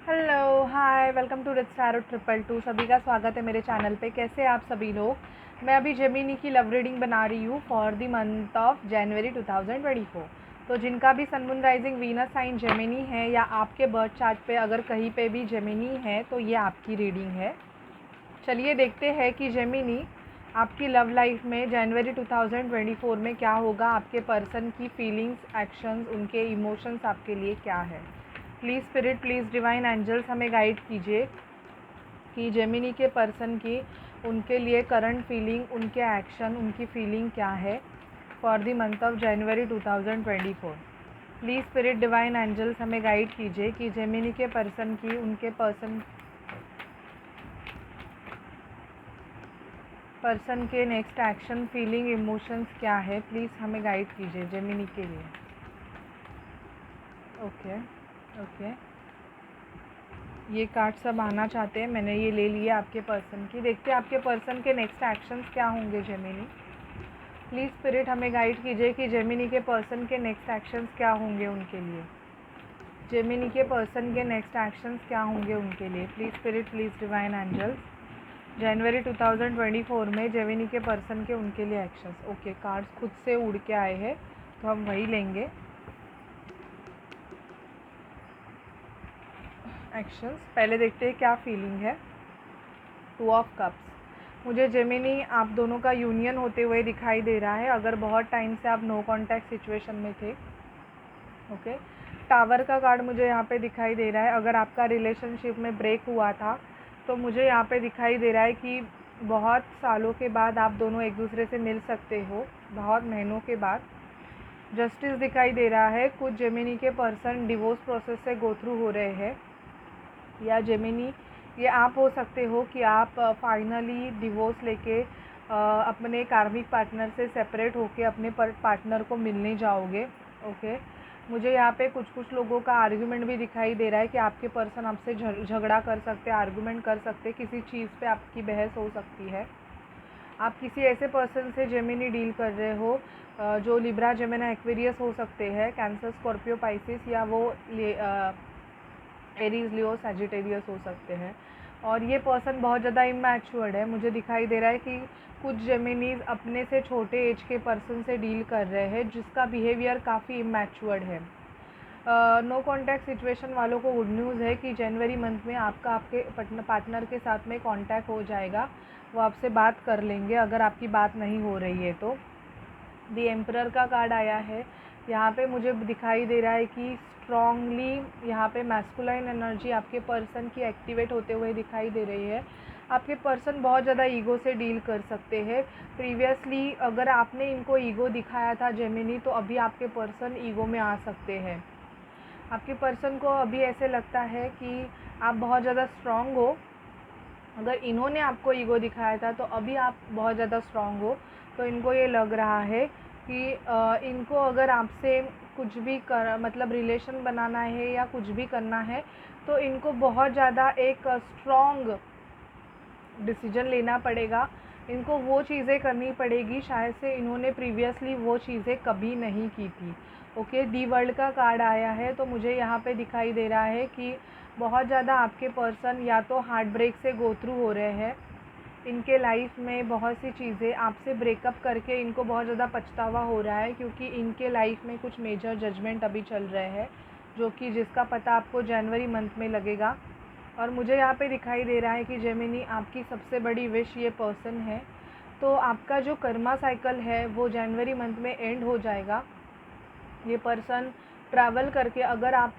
Hello, hi, welcome to rich tarot 222। सभी का स्वागत है मेरे चैनल पे। कैसे हैं आप सभी लोग। मैं अभी जेमिनी की लव रीडिंग बना रही हूँ for the month of January 2024। तो जिनका भी sun moon rising Venus sign Gemini है या आपके बर्थ चार्ट पे अगर कहीं पे भी जेमिनी है तो ये आपकी रीडिंग है। चलिए देखते हैं कि जेमिनी आपकी लव लाइफ में जनवरी 2024 में क्या होगा। आपके पर्सन की फीलिंग्स, एक्शंस, उनके इमोशंस आपके लिए क्या है। Please spirit, please divine angels हमें गाइड कीजिए कि जेमिनी के पर्सन की उनके लिए करंट फीलिंग, उनके एक्शन, उनकी फीलिंग क्या है for the month of January 2024। Please spirit, divine angels हमें गाइड कीजिए कि जेमिनी के पर्सन की उनके पर्सन के नेक्स्ट एक्शन, फीलिंग, इमोशंस क्या है। प्लीज़ हमें गाइड कीजिए जेमिनी के लिए। ओके ओके, ये कार्ड सब आना चाहते हैं, मैंने ये ले लिया आपके पर्सन की। देखते हैं आपके पर्सन के नेक्स्ट एक्शंस क्या होंगे जेमिनी। प्लीज़ स्पिरिट हमें गाइड कीजिए कि जेमिनी के पर्सन के नेक्स्ट एक्शंस क्या होंगे उनके लिए। जेमिनी के पर्सन के नेक्स्ट एक्शंस क्या होंगे उनके लिए। Please spirit, please divine angels जनवरी 2024 में जेमिनी के पर्सन के उनके लिए एक्शंस। ओके, कार्ड्स खुद से उड़ के आए हैं तो हम वही लेंगे। एक्शंस पहले देखते हैं क्या फीलिंग है। 2 ऑफ कप्स, मुझे जेमिनी आप दोनों का यूनियन होते हुए दिखाई दे रहा है। अगर बहुत टाइम से आप नो कांटेक्ट सिचुएशन में थे। ओके, टावर का कार्ड मुझे यहाँ पे दिखाई दे रहा है। अगर आपका रिलेशनशिप में ब्रेक हुआ था तो मुझे यहाँ पे दिखाई दे रहा है कि बहुत सालों के बाद आप दोनों एक दूसरे से मिल सकते हो, बहुत महीनों के बाद। जस्टिस दिखाई दे रहा है। कुछ जेमिनी के पर्सन डिवोर्स प्रोसेस से गो थ्रू हो रहे हैं, या जेमिनी ये आप हो सकते हो कि आप फाइनली डिवोर्स लेके अपने कार्मिक पार्टनर से सेपरेट होके अपने पार्टनर को मिलने जाओगे। ओके, मुझे यहाँ पे कुछ लोगों का आर्गुमेंट भी दिखाई दे रहा है कि आपके पर्सन आपसे झगड़ा कर सकते, आर्गुमेंट कर सकते, किसी चीज़ पे आपकी बहस हो सकती है। आप किसी ऐसे पर्सन से जेमिनी डील कर रहे हो जो लिब्रा, जेमिनी, एक्वेरियस हो सकते हैं, कैंसर, स्कॉर्पियो, पाइसिस, या वो एरीज, लियो, सैजिटेरियस हो सकते हैं। और ये पर्सन बहुत ज़्यादा इमैच्योर्ड है। मुझे दिखाई दे रहा है कि कुछ जेमिनीज अपने से छोटे एज के पर्सन से डील कर रहे हैं जिसका बिहेवियर काफ़ी इमैच्योर्ड है। नो कॉन्टैक्ट सिचुएशन वालों को गुड न्यूज़ है कि जनवरी मंथ में आपका आपके पार्टनर के साथ में कॉन्टैक्ट हो जाएगा। वो आपसे बात कर लेंगे अगर आपकी बात नहीं हो रही है तो। द एम्परर का कार्ड आया है। यहाँ पे मुझे दिखाई दे रहा है कि स्ट्रॉन्गली यहाँ पे मैस्कुलाइन एनर्जी आपके पर्सन की एक्टिवेट होते हुए दिखाई दे रही है। आपके पर्सन बहुत ज़्यादा ईगो से डील कर सकते हैं। प्रीवियसली अगर आपने इनको ईगो दिखाया था जेमिनी, तो अभी आपके पर्सन ईगो में आ सकते हैं। आपके पर्सन को अभी ऐसे लगता है कि आप बहुत ज़्यादा स्ट्रॉन्ग हो। अगर इन्होंने आपको ईगो दिखाया था तो अभी आप बहुत ज़्यादा स्ट्रॉन्ग हो। तो इनको ये लग रहा है कि इनको अगर आपसे कुछ भी मतलब रिलेशन बनाना है या कुछ भी करना है तो इनको बहुत ज़्यादा एक स्ट्रॉन्ग डिसीजन लेना पड़ेगा। इनको वो चीज़ें करनी पड़ेगी शायद से इन्होंने प्रीवियसली वो चीज़ें कभी नहीं की थी। ओके, दी वर्ल्ड का कार्ड आया है। तो मुझे यहाँ पे दिखाई दे रहा है कि बहुत ज़्यादा आपके पर्सन या तो हार्ट ब्रेक से गो थ्रू हो रहे हैं। इनके लाइफ में बहुत सी चीज़ें आपसे ब्रेकअप करके इनको बहुत ज़्यादा पछतावा हो रहा है, क्योंकि इनके लाइफ में कुछ मेजर जजमेंट अभी चल रहे हैं जो कि जिसका पता आपको जनवरी मंथ में लगेगा। और मुझे यहाँ पे दिखाई दे रहा है कि जेमिनी आपकी सबसे बड़ी विश ये पर्सन है। तो आपका जो कर्मा साइकिल है वो जनवरी मंथ में एंड हो जाएगा। ये पर्सन ट्रैवल करके, अगर आप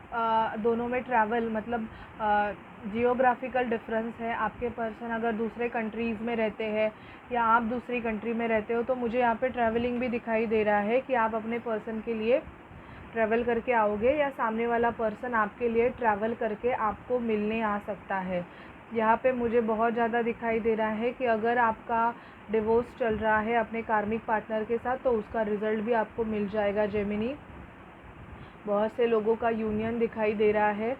दोनों में ट्रैवल मतलब जियोग्राफिकल डिफरेंस है, आपके पर्सन अगर दूसरे कंट्रीज़ में रहते हैं या आप दूसरी कंट्री में रहते हो, तो मुझे यहाँ पे ट्रैवलिंग भी दिखाई दे रहा है कि आप अपने पर्सन के लिए ट्रैवल करके आओगे या सामने वाला पर्सन आपके लिए ट्रैवल करके आपको मिलने आ सकता है। यहाँ पे मुझे बहुत ज़्यादा दिखाई दे रहा है कि अगर आपका डिवोर्स चल रहा है अपने कार्मिक पार्टनर के साथ तो उसका रिज़ल्ट भी आपको मिल जाएगा जेमिनी। बहुत से लोगों का यूनियन दिखाई दे रहा है।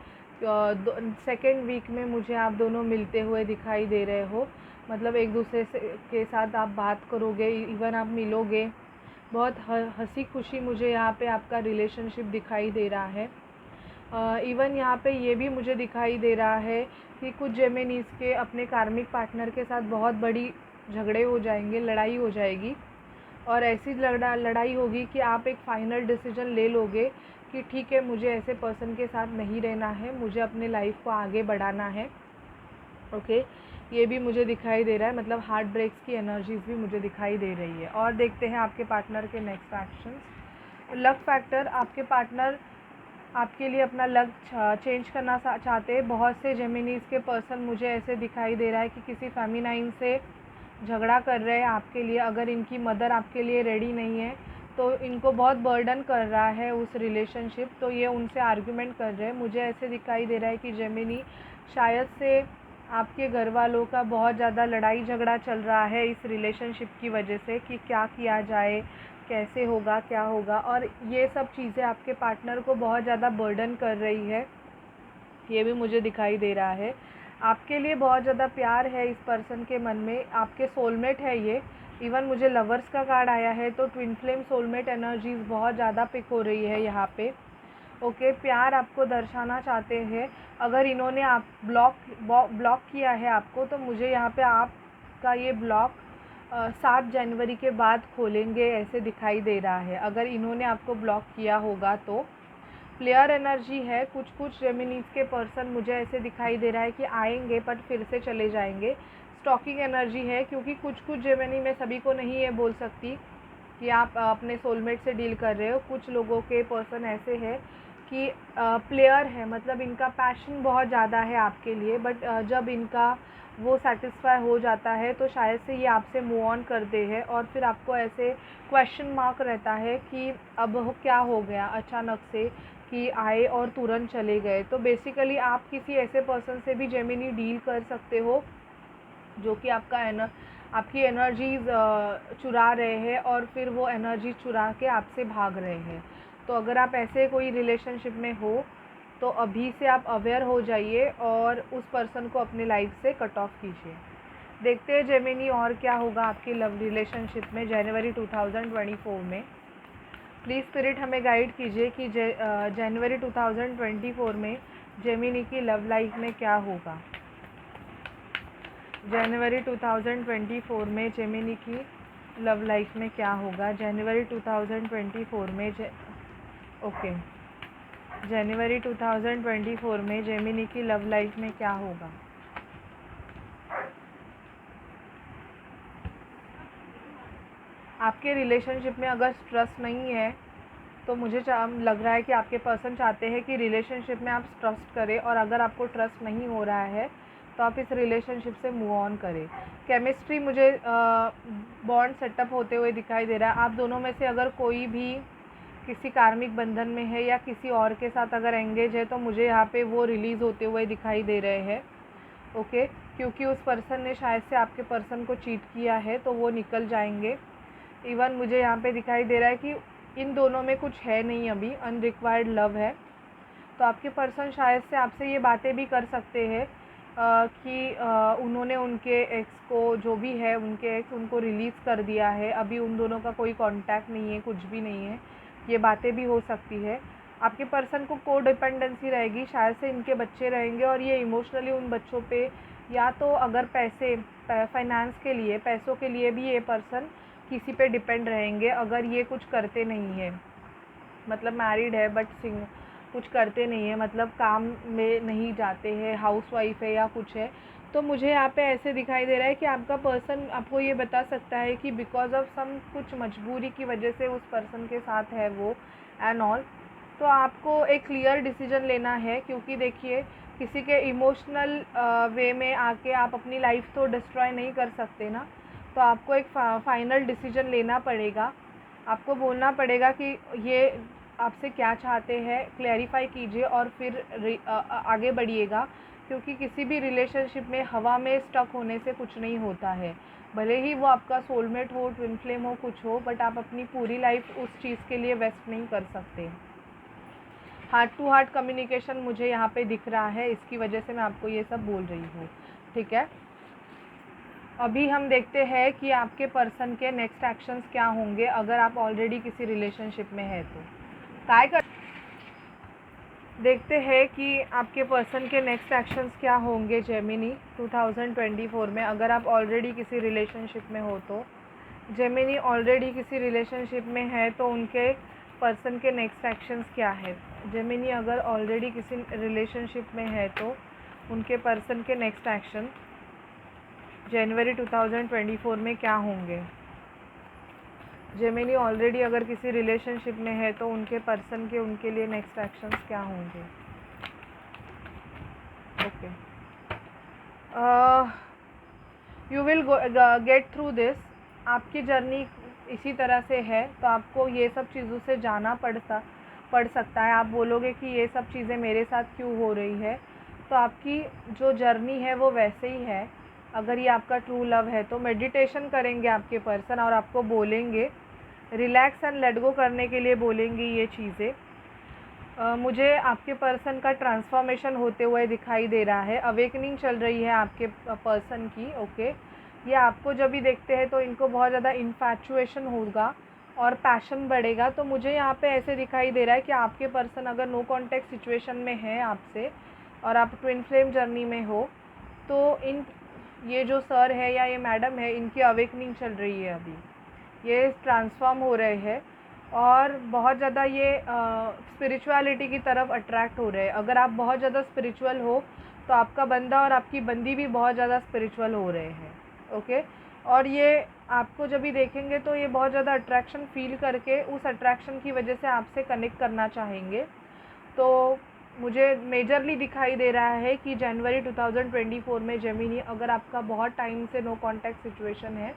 सेकेंड वीक में मुझे आप दोनों मिलते हुए दिखाई दे रहे हो, मतलब एक दूसरे से के साथ आप बात करोगे, इवन आप मिलोगे। बहुत हंसी खुशी मुझे यहाँ पे आपका रिलेशनशिप दिखाई दे रहा है। इवन यहाँ पे ये भी मुझे दिखाई दे रहा है कि कुछ जेमिनीज़ के अपने कार्मिक पार्टनर के साथ बहुत बड़ी झगड़े हो जाएंगे, लड़ाई हो जाएगी, और ऐसी लड़ाई होगी कि आप एक फ़ाइनल डिसीजन ले लोगे कि ठीक है, मुझे ऐसे पर्सन के साथ नहीं रहना है, मुझे अपने लाइफ को आगे बढ़ाना है। ओके, ये भी मुझे दिखाई दे रहा है, मतलब हार्ट ब्रेक्स की एनर्जीज़ भी मुझे दिखाई दे रही है। और देखते हैं आपके पार्टनर के नेक्स्ट एक्शंस। लक फैक्टर, आपके पार्टनर आपके लिए अपना लक चेंज करना चाहते हैं। बहुत से जेमिनीज़ के पर्सन मुझे ऐसे दिखाई दे रहा है कि किसी फेमिनाइन से झगड़ा कर रहे हैं आपके लिए। अगर इनकी मदर आपके लिए रेडी नहीं है तो इनको बहुत बर्डन कर रहा है उस रिलेशनशिप, तो ये उनसे आर्ग्यूमेंट कर रहे हैं। मुझे ऐसे दिखाई दे रहा है कि जेमिनी शायद से आपके घर वालों का बहुत ज़्यादा लड़ाई झगड़ा चल रहा है इस रिलेशनशिप की वजह से कि क्या किया जाए, कैसे होगा, क्या होगा, और ये सब चीज़ें आपके पार्टनर को बहुत ज़्यादा बर्डन कर रही है, ये भी मुझे दिखाई दे रहा है। आपके लिए बहुत ज़्यादा प्यार है इस पर्सन के मन में, आपके सोलमेट है ये। इवन मुझे लवर्स का कार्ड आया है, तो ट्विन फ्लेम सोलमेट एनर्जीज़ बहुत ज़्यादा पिक हो रही है यहाँ पे। ओके, प्यार आपको दर्शाना चाहते हैं। अगर इन्होंने आप ब्लॉक किया है आपको, तो मुझे यहाँ पे आपका ये ब्लॉक 7 जनवरी के बाद खोलेंगे, ऐसे दिखाई दे रहा है। अगर इन्होंने आपको ब्लॉक किया होगा तो प्लेयर एनर्जी है। कुछ जेमिनीज़ के पर्सन मुझे ऐसे दिखाई दे रहा है कि आएंगे बट फिर से चले जाएंगे। स्टॉकिंग एनर्जी है, क्योंकि कुछ जेमिनी मैं सभी को नहीं ये बोल सकती कि आप अपने सोलमेट से डील कर रहे हो। कुछ लोगों के पर्सन ऐसे हैं कि प्लेयर है, मतलब इनका पैशन बहुत ज़्यादा है आपके लिए, बट जब इनका वो सेटिस्फाई हो जाता है तो शायद से ये आपसे मूव ऑन करते हैं, और फिर आपको ऐसे क्वेश्चन मार्क रहता है कि अब क्या हो गया अचानक से कि आए और तुरंत चले गए। तो बेसिकली आप किसी ऐसे पर्सन से भी जेमिनी डील कर सकते हो जो कि आपकी एनर्जीज़ चुरा रहे हैं, और फिर वो एनर्जी चुरा के आपसे भाग रहे हैं। तो अगर आप ऐसे कोई रिलेशनशिप में हो तो अभी से आप अवेयर हो जाइए और उस पर्सन को अपनी लाइफ से कट ऑफ कीजिए। देखते हैं जेमिनी और क्या होगा आपकी लव रिलेशनशिप में जनवरी 2024 में। प्लीज़ स्पिरिट हमें गाइड कीजिए कि जनवरी 2024 में जेमिनी की लव लाइफ में क्या होगा। जनवरी 2024 में जेमिनी की लव लाइफ में क्या होगा। जनवरी 2024 में ओके, जनवरी 2024 में जेमिनी की लव लाइफ में क्या होगा। आपके रिलेशनशिप में अगर ट्रस्ट नहीं है तो मुझे लग रहा है कि आपके पर्सन चाहते हैं कि रिलेशनशिप में आप ट्रस्ट करें, और अगर आपको ट्रस्ट नहीं हो रहा है तो आप इस रिलेशनशिप से मूव ऑन करें। केमिस्ट्री मुझे बॉन्ड सेटअप होते हुए दिखाई दे रहा है। आप दोनों में से अगर कोई भी किसी कार्मिक बंधन में है या किसी और के साथ अगर एंगेज है तो मुझे यहाँ पे वो रिलीज़ होते हुए दिखाई दे रहे हैं। ओके, क्योंकि उस पर्सन ने शायद से आपके पर्सन को चीट किया है तो वो निकल जाएंगे। इवन मुझे यहाँ पे दिखाई दे रहा है कि इन दोनों में कुछ है नहीं, अभी अनरिक्वायर्ड लव है। तो आपके पर्सन शायद से आपसे ये बातें भी कर सकते हैं कि उन्होंने उनके एक्स को, जो भी है उनके एक्स, उनको रिलीज़ कर दिया है, अभी उन दोनों का कोई कांटेक्ट नहीं है, कुछ भी नहीं है। ये बातें भी हो सकती है। आपके पर्सन को को डिपेंडेंसी रहेगी, शायद से इनके बच्चे रहेंगे और ये इमोशनली उन बच्चों पे, या तो अगर फाइनेंस के लिए, पैसों के लिए भी ये पर्सन किसी पे डिपेंड रहेंगे अगर ये कुछ करते नहीं है। मतलब मैरिड है बट कुछ करते नहीं है, मतलब काम में नहीं जाते हैं, हाउसवाइफ है या कुछ है। तो मुझे यहाँ पे ऐसे दिखाई दे रहा है कि आपका पर्सन आपको ये बता सकता है कि बिकॉज ऑफ सम कुछ मजबूरी की वजह से उस पर्सन के साथ है वो एंड ऑल। तो आपको एक क्लियर डिसीजन लेना है, क्योंकि देखिए किसी के इमोशनल वे में आके आप अपनी लाइफ तो डिस्ट्रॉय नहीं कर सकते ना। तो आपको एक फाइनल डिसीजन लेना पड़ेगा। आपको बोलना पड़ेगा कि ये आपसे क्या चाहते हैं, क्लैरिफाई कीजिए और फिर आगे बढ़िएगा। क्योंकि किसी भी रिलेशनशिप में हवा में स्टक होने से कुछ नहीं होता है। भले ही वो आपका सोलमेट हो, ट्विन फ्लेम हो, कुछ हो, बट आप अपनी पूरी लाइफ उस चीज़ के लिए वेस्ट नहीं कर सकते। हार्ट टू हार्ट कम्युनिकेशन मुझे यहाँ पे दिख रहा है, इसकी वजह से मैं आपको ये सब बोल रही हूँ। ठीक है, अभी हम देखते हैं कि आपके पर्सन के नेक्स्ट एक्शंस क्या होंगे अगर आप ऑलरेडी किसी रिलेशनशिप में है तो। काय कर देखते हैं कि आपके पर्सन के नेक्स्ट एक्शंस क्या होंगे जेमिनी 2024 में। अगर आप ऑलरेडी किसी रिलेशनशिप में हो तो जेमिनी ऑलरेडी किसी रिलेशनशिप में है तो उनके पर्सन के नेक्स्ट एक्शंस क्या है। जेमिनी अगर ऑलरेडी किसी रिलेशनशिप में है तो उनके पर्सन के नेक्स्ट एक्शन जनवरी 2024 में क्या होंगे। जेमिनी ऑलरेडी अगर किसी रिलेशनशिप में है तो उनके पर्सन के उनके लिए नेक्स्ट एक्शंस क्या होंगे। Okay, you will get through this. आपकी जर्नी इसी तरह से है तो आपको ये सब चीज़ों से जाना पड़ सकता है। आप बोलोगे कि ये सब चीज़ें मेरे साथ क्यों हो रही है, तो आपकी जो जर्नी है वो वैसे ही है। अगर ये आपका ट्रू लव है तो मेडिटेशन करेंगे आपके पर्सन और आपको बोलेंगे, रिलैक्स एंड लेट गो करने के लिए बोलेंगे ये चीज़ें। मुझे आपके पर्सन का ट्रांसफॉर्मेशन होते हुए दिखाई दे रहा है, अवेकनिंग चल रही है आपके पर्सन की। ओके, ये आपको जब भी देखते हैं तो इनको बहुत ज़्यादा इन्फैचुएशन होगा और पैशन बढ़ेगा। तो मुझे यहाँ पे ऐसे दिखाई दे रहा है कि आपके पर्सन अगर नो कॉन्टैक्ट सिचुएशन में है आपसे और आप ट्विन फ्लेम जर्नी में हो तो ये जो सर है या ये मैडम है, इनकी अवेकनिंग चल रही है अभी। ये ट्रांसफॉर्म हो रहे हैं और बहुत ज़्यादा ये स्पिरिचुअलिटी की तरफ अट्रैक्ट हो रहे हैं। अगर आप बहुत ज़्यादा स्पिरिचुअल हो तो आपका बंदा और आपकी बंदी भी बहुत ज़्यादा स्पिरिचुअल हो रहे हैं। ओके, और ये आपको जब भी देखेंगे तो ये बहुत ज़्यादा अट्रैक्शन फील करके उस अट्रैक्शन की वजह से आपसे कनेक्ट करना चाहेंगे। तो मुझे मेजरली दिखाई दे रहा है कि जनवरी 2024 में जेमिनी अगर आपका बहुत टाइम से नो कांटेक्ट सिचुएशन है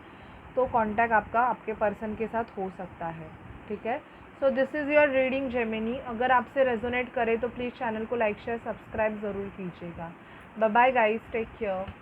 तो कांटेक्ट आपका आपके पर्सन के साथ हो सकता है। ठीक है, so this is your reading Gemini. अगर आपसे रेजोनेट करे तो प्लीज़ चैनल को लाइक शेयर सब्सक्राइब ज़रूर कीजिएगा। Bye bye guys, take care.